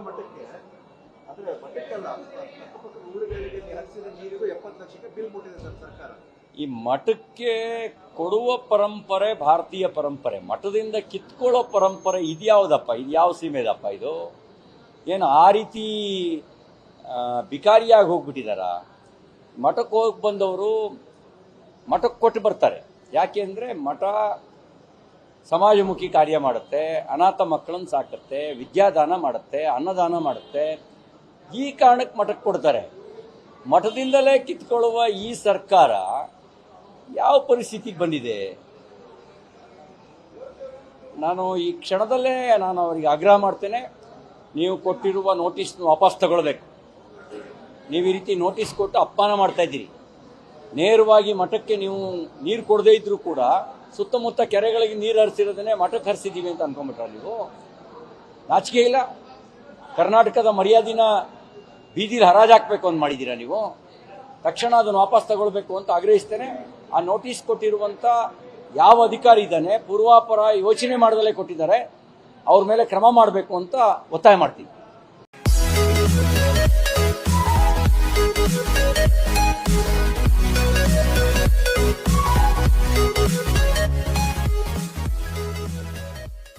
ಮಠಕ್ಕೆ ಅಂದ್ರೆ ಮಠಕ್ಕೆಲ್ಲ ಅಕ್ಕಪಕ್ಕದ ಊರುಗಳಿಗೆ ಹರಿಸಿದ ನೀರಿಗೂ 70 ಲಕ್ಷಕ್ಕೆ ಬಿಲ್ ಮುಟ್ಟಿದೆ ಸರ್ ಸರ್ಕಾರ. ಈ ಮಠಕ್ಕೆ ಕೊಡುವ ಪರಂಪರೆ ಭಾರತೀಯ ಪರಂಪರೆ, ಮಠದಿಂದ ಕಿತ್ಕೊಳ್ಳೋ ಪರಂಪರೆ ಇದ್ಯಾವುದಪ್ಪ? ಇದು ಯಾವ ಸೀಮೆದಪ್ಪ? ಇದು ಏನು ಆ ರೀತಿ ಬಿಕಾರಿಯಾಗಿ ಹೋಗ್ಬಿಟ್ಟಿದಾರ? ಮಠಕ್ಕೆ ಹೋಗಿ ಬಂದವರು ಮಠಕ್ಕೆ ಕೊಟ್ಟು ಬರ್ತಾರೆ. ಯಾಕೆ ಅಂದರೆ ಮಠ ಸಮಾಜಮುಖಿ ಕಾರ್ಯ ಮಾಡುತ್ತೆ, ಅನಾಥ ಮಕ್ಕಳನ್ನು ಸಾಕುತ್ತೆ, ವಿದ್ಯಾದಾನ ಮಾಡುತ್ತೆ, ಅನ್ನದಾನ ಮಾಡುತ್ತೆ. ಈ ಕಾರಣಕ್ಕೆ ಮಠಕ್ಕೆ ಕೊಡ್ತಾರೆ. ಮಠದಿಂದಲೇ ಕಿತ್ಕೊಳ್ಳುವ ಈ ಸರ್ಕಾರ ಯಾವ ಪರಿಸ್ಥಿತಿಗೆ ಬಂದಿದೆ? ನಾನು ಈ ಕ್ಷಣದಲ್ಲೇ ಅವರಿಗೆ ಆಗ್ರಹ ಮಾಡ್ತೇನೆ, ನೀವು ಕೊಟ್ಟಿರುವ ನೋಟಿಸ್ನ ವಾಪಸ್ ತಗೊಳ್ಬೇಕು. ನೀವು ಈ ರೀತಿ ನೋಟಿಸ್ ಕೊಟ್ಟು ಅಪಮಾನ ಮಾಡ್ತಾ ಇದ್ದೀರಿ. ನೇರವಾಗಿ ಮಠಕ್ಕೆ ನೀವು ನೀರು ಕೊಡದೇ ಇದ್ರೂ ಕೂಡ ಸುತ್ತಮುತ್ತ ಕೆರೆಗಳಿಗೆ ನೀರು ಹರಿಸಿರೋದನ್ನೇ ಮಠಕ್ಕೆ ಹರಿಸಿದ್ದೀವಿ ಅಂತ ಅನ್ಕೊಂಡ್ಬಿಟ್ರ ನೀವು? ನಾಚಿಕೆ ಇಲ್ಲ? ಕರ್ನಾಟಕದ ಮರ್ಯಾದಿನ ಬೀದಿಲಿ ಹರಾಜಾಕಬೇಕು ಅಂತ ಮಾಡಿದ್ದೀರಾ ನೀವು? ತಕ್ಷಣ ಅದನ್ನು ವಾಪಸ್ ತಗೊಳ್ಬೇಕು ಅಂತ ಆಗ್ರಹಿಸ್ತೇನೆ. ಆ ನೋಟಿಸ್ ಕೊಟ್ಟಿರುವಂಥ ಯಾವ ಅಧಿಕಾರಿ ಇದ್ದಾನೆ, ಪೂರ್ವಾಪರ ಯೋಚನೆ ಮಾಡದಲ್ಲೇ ಕೊಟ್ಟಿದ್ದಾರೆ, ಅವ್ರ ಮೇಲೆ ಕ್ರಮ ಮಾಡಬೇಕು ಅಂತ ಒತ್ತಾಯ ಮಾಡ್ತೀನಿ.